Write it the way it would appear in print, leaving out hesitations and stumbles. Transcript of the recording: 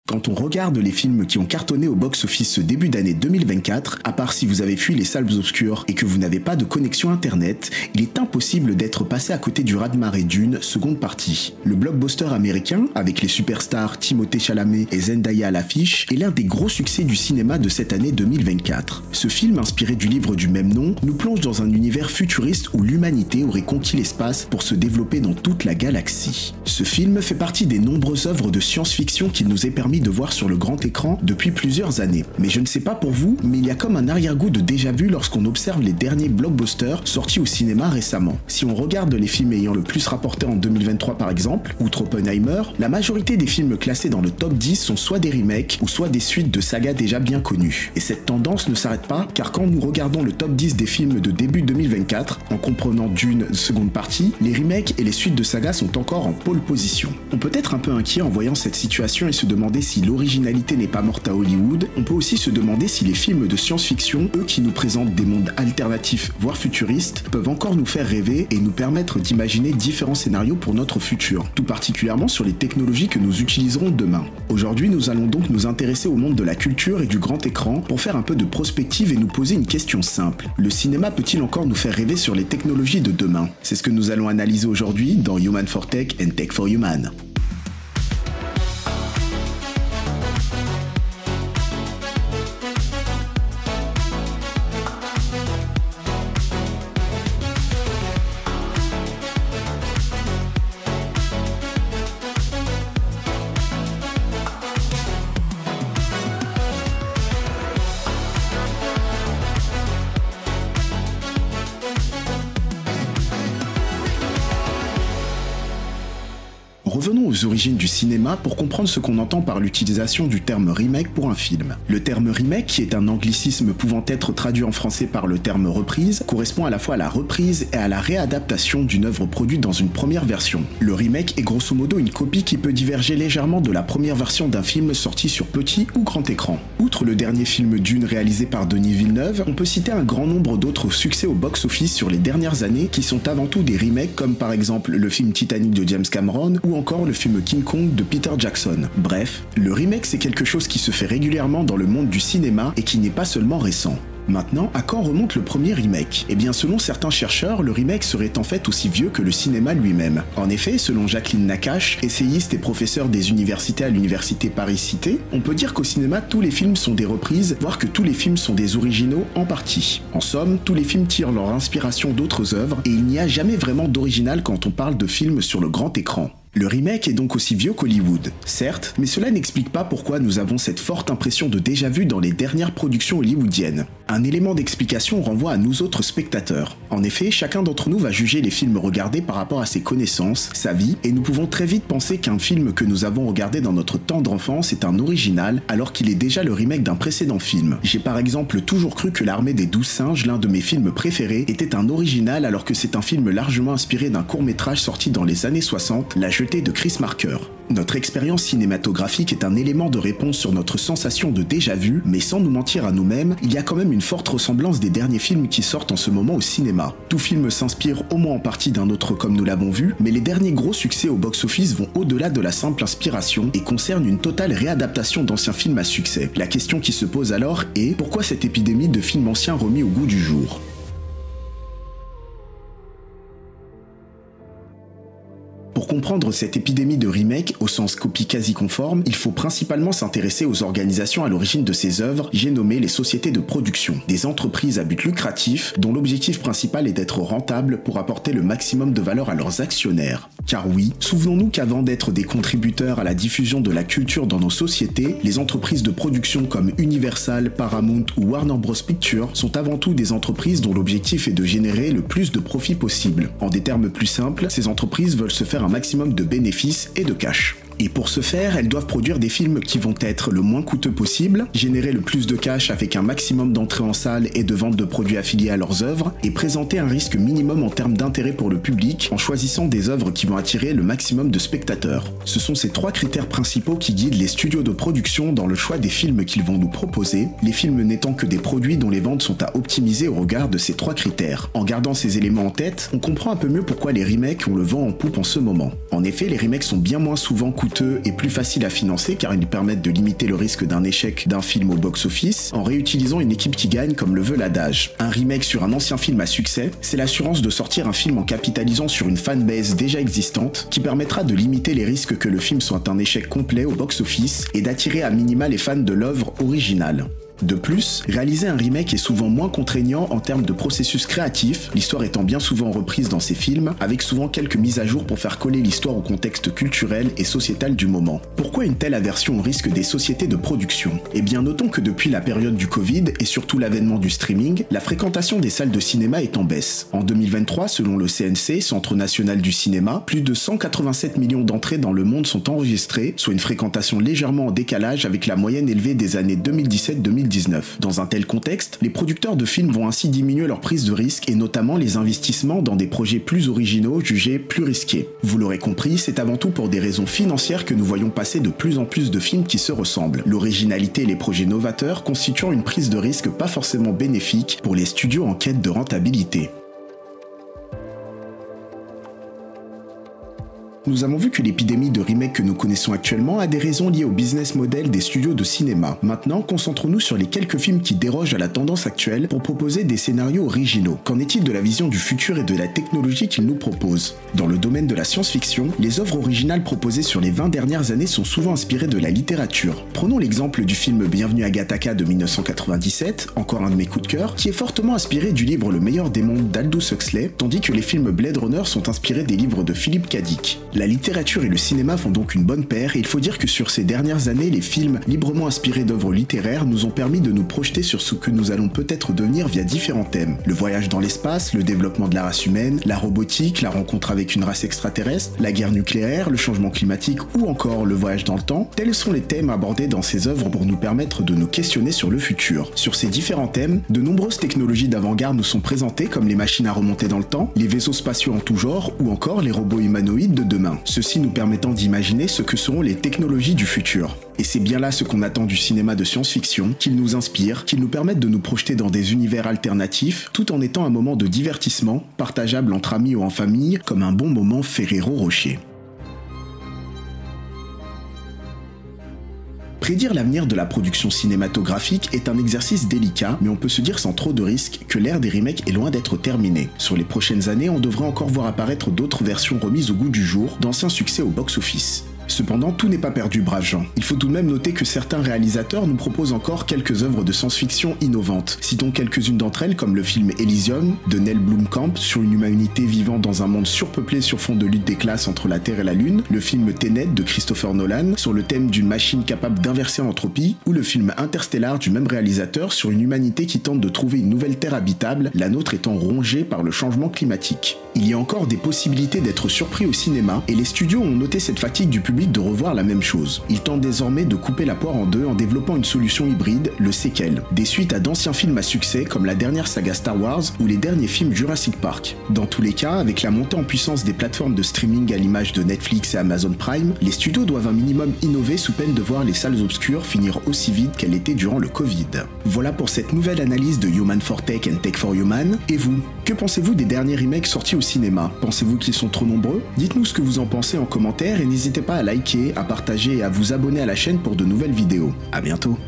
Quand on regarde les films qui ont cartonné au box-office ce début d'année 2024, à part si vous avez fui les salles obscures et que vous n'avez pas de connexion internet, il est impossible d'être passé à côté du raz-de-marée Dune, seconde partie. Le blockbuster américain, avec les superstars Timothée Chalamet et Zendaya à l'affiche, est l'un des gros succès du cinéma de cette année 2024. Ce film, inspiré du livre du même nom, nous plonge dans un univers futuriste où l'humanité aurait conquis l'espace pour se développer dans toute la galaxie. Ce film fait partie des nombreuses œuvres de science-fiction qu'il nous est permis de voir sur le grand écran depuis plusieurs années. Mais je ne sais pas pour vous, mais il y a comme un arrière-goût de déjà-vu lorsqu'on observe les derniers blockbusters sortis au cinéma récemment. Si on regarde les films ayant le plus rapporté en 2023 par exemple, outre Oppenheimer, la majorité des films classés dans le top 10 sont soit des remakes ou soit des suites de sagas déjà bien connues. Et cette tendance ne s'arrête pas, car quand nous regardons le top 10 des films de début 2024, en comprenant Dune seconde partie, les remakes et les suites de sagas sont encore en pole position. On peut être un peu inquiet en voyant cette situation et se demander si l'originalité n'est pas morte à Hollywood. On peut aussi se demander si les films de science-fiction, eux qui nous présentent des mondes alternatifs voire futuristes, peuvent encore nous faire rêver et nous permettre d'imaginer différents scénarios pour notre futur, tout particulièrement sur les technologies que nous utiliserons demain. Aujourd'hui, nous allons donc nous intéresser au monde de la culture et du grand écran pour faire un peu de prospective et nous poser une question simple. Le cinéma peut-il encore nous faire rêver sur les technologies de demain? C'est ce que nous allons analyser aujourd'hui dans Human for Tech and Tech for Human. Revenons aux origines du cinéma pour comprendre ce qu'on entend par l'utilisation du terme remake pour un film. Le terme remake, qui est un anglicisme pouvant être traduit en français par le terme reprise, correspond à la fois à la reprise et à la réadaptation d'une œuvre produite dans une première version. Le remake est grosso modo une copie qui peut diverger légèrement de la première version d'un film sorti sur petit ou grand écran. Outre le dernier film Dune réalisé par Denis Villeneuve, on peut citer un grand nombre d'autres succès au box-office sur les dernières années qui sont avant tout des remakes comme par exemple le film Titanic de James Cameron ou encore le film King Kong de Peter Jackson. Bref, le remake c'est quelque chose qui se fait régulièrement dans le monde du cinéma et qui n'est pas seulement récent. Maintenant, à quand remonte le premier remake? Eh bien, selon certains chercheurs, le remake serait en fait aussi vieux que le cinéma lui-même. En effet, selon Jacqueline Nakache, essayiste et professeure des universités à l'université Paris-Cité, on peut dire qu'au cinéma, tous les films sont des reprises, voire que tous les films sont des originaux en partie. En somme, tous les films tirent leur inspiration d'autres œuvres, et il n'y a jamais vraiment d'original quand on parle de films sur le grand écran. Le remake est donc aussi vieux qu'Hollywood, certes, mais cela n'explique pas pourquoi nous avons cette forte impression de déjà-vu dans les dernières productions hollywoodiennes. Un élément d'explication renvoie à nous autres spectateurs. En effet, chacun d'entre nous va juger les films regardés par rapport à ses connaissances, sa vie, et nous pouvons très vite penser qu'un film que nous avons regardé dans notre tendre enfance est un original, alors qu'il est déjà le remake d'un précédent film. J'ai par exemple toujours cru que L'Armée des 12 singes, l'un de mes films préférés, était un original alors que c'est un film largement inspiré d'un court-métrage sorti dans les années 60, La Jetée de Chris Marker. Notre expérience cinématographique est un élément de réponse sur notre sensation de déjà-vu, mais sans nous mentir à nous-mêmes, il y a quand même une forte ressemblance des derniers films qui sortent en ce moment au cinéma. Tout film s'inspire au moins en partie d'un autre comme nous l'avons vu, mais les derniers gros succès au box-office vont au-delà de la simple inspiration et concernent une totale réadaptation d'anciens films à succès. La question qui se pose alors est, pourquoi cette épidémie de films anciens remis au goût du jour ? Pour comprendre cette épidémie de remake, au sens copie quasi conforme, il faut principalement s'intéresser aux organisations à l'origine de ces œuvres, j'ai nommé les sociétés de production, des entreprises à but lucratif dont l'objectif principal est d'être rentables pour apporter le maximum de valeur à leurs actionnaires. Car oui, souvenons-nous qu'avant d'être des contributeurs à la diffusion de la culture dans nos sociétés, les entreprises de production comme Universal, Paramount ou Warner Bros Pictures sont avant tout des entreprises dont l'objectif est de générer le plus de profit possible. En des termes plus simples, ces entreprises veulent se faire un maximum de bénéfices et de cash. Et pour ce faire, elles doivent produire des films qui vont être le moins coûteux possible, générer le plus de cash avec un maximum d'entrées en salle et de vente de produits affiliés à leurs œuvres, et présenter un risque minimum en termes d'intérêt pour le public en choisissant des œuvres qui vont attirer le maximum de spectateurs. Ce sont ces trois critères principaux qui guident les studios de production dans le choix des films qu'ils vont nous proposer, les films n'étant que des produits dont les ventes sont à optimiser au regard de ces trois critères. En gardant ces éléments en tête, on comprend un peu mieux pourquoi les remakes ont le vent en poupe en ce moment. En effet, les remakes sont bien moins souvent coûteux coûteux et plus faciles à financer car ils permettent de limiter le risque d'un échec d'un film au box-office en réutilisant une équipe qui gagne comme le veut l'adage. Un remake sur un ancien film à succès, c'est l'assurance de sortir un film en capitalisant sur une fanbase déjà existante qui permettra de limiter les risques que le film soit un échec complet au box-office et d'attirer à minima les fans de l'œuvre originale. De plus, réaliser un remake est souvent moins contraignant en termes de processus créatif, l'histoire étant bien souvent reprise dans ces films, avec souvent quelques mises à jour pour faire coller l'histoire au contexte culturel et sociétal du moment. Pourquoi une telle aversion au risque des sociétés de production? Eh bien notons que depuis la période du Covid et surtout l'avènement du streaming, la fréquentation des salles de cinéma est en baisse. En 2023, selon le CNC, Centre National du Cinéma, plus de 187 millions d'entrées dans le monde sont enregistrées, soit une fréquentation légèrement en décalage avec la moyenne élevée des années 2017-2019. Dans un tel contexte, les producteurs de films vont ainsi diminuer leur prise de risque et notamment les investissements dans des projets plus originaux jugés plus risqués. Vous l'aurez compris, c'est avant tout pour des raisons financières que nous voyons passer de plus en plus de films qui se ressemblent. L'originalité et les projets novateurs constituant une prise de risque pas forcément bénéfique pour les studios en quête de rentabilité. Nous avons vu que l'épidémie de remake que nous connaissons actuellement a des raisons liées au business model des studios de cinéma. Maintenant, concentrons-nous sur les quelques films qui dérogent à la tendance actuelle pour proposer des scénarios originaux. Qu'en est-il de la vision du futur et de la technologie qu'ils nous proposent? Dans le domaine de la science-fiction, les œuvres originales proposées sur les 20 dernières années sont souvent inspirées de la littérature. Prenons l'exemple du film Bienvenue à Gattaca de 1997, encore un de mes coups de cœur, qui est fortement inspiré du livre Le meilleur des mondes d'Aldous Huxley, tandis que les films Blade Runner sont inspirés des livres de Philip K. Dick. La littérature et le cinéma font donc une bonne paire et il faut dire que sur ces dernières années, les films librement inspirés d'œuvres littéraires nous ont permis de nous projeter sur ce que nous allons peut-être devenir via différents thèmes. Le voyage dans l'espace, le développement de la race humaine, la robotique, la rencontre avec une race extraterrestre, la guerre nucléaire, le changement climatique ou encore le voyage dans le temps, tels sont les thèmes abordés dans ces œuvres pour nous permettre de nous questionner sur le futur. Sur ces différents thèmes, de nombreuses technologies d'avant-garde nous sont présentées comme les machines à remonter dans le temps, les vaisseaux spatiaux en tout genre ou encore les robots humanoïdes de demain. Ceci nous permettant d'imaginer ce que seront les technologies du futur. Et c'est bien là ce qu'on attend du cinéma de science-fiction, qu'ils nous inspirent, qu'ils nous permettent de nous projeter dans des univers alternatifs, tout en étant un moment de divertissement, partageable entre amis ou en famille, comme un bon moment Ferrero Rocher. Prédire l'avenir de la production cinématographique est un exercice délicat, mais on peut se dire sans trop de risques que l'ère des remakes est loin d'être terminée. Sur les prochaines années, on devrait encore voir apparaître d'autres versions remises au goût du jour, d'anciens succès au box-office. Cependant, tout n'est pas perdu, braves gens. Il faut tout de même noter que certains réalisateurs nous proposent encore quelques œuvres de science-fiction innovantes. Citons quelques-unes d'entre elles comme le film Elysium de Neil Blomkamp sur une humanité vivant dans un monde surpeuplé sur fond de lutte des classes entre la Terre et la Lune, le film Tenet de Christopher Nolan sur le thème d'une machine capable d'inverser l'entropie, ou le film Interstellar du même réalisateur sur une humanité qui tente de trouver une nouvelle Terre habitable, la nôtre étant rongée par le changement climatique. Il y a encore des possibilités d'être surpris au cinéma, et les studios ont noté cette fatigue du public de revoir la même chose. Ils tentent désormais de couper la poire en deux en développant une solution hybride, le séquel, des suites à d'anciens films à succès comme la dernière saga Star Wars ou les derniers films Jurassic Park. Dans tous les cas, avec la montée en puissance des plateformes de streaming à l'image de Netflix et Amazon Prime, les studios doivent un minimum innover sous peine de voir les salles obscures finir aussi vite qu'elles étaient durant le Covid. Voilà pour cette nouvelle analyse de Human for Tech and Tech for Human. Et vous, que pensez-vous des derniers remakes sortis au cinéma? Pensez-vous qu'ils sont trop nombreux? Dites-nous ce que vous en pensez en commentaire et n'hésitez pas à liker, à partager et à vous abonner à la chaîne pour de nouvelles vidéos. À bientôt.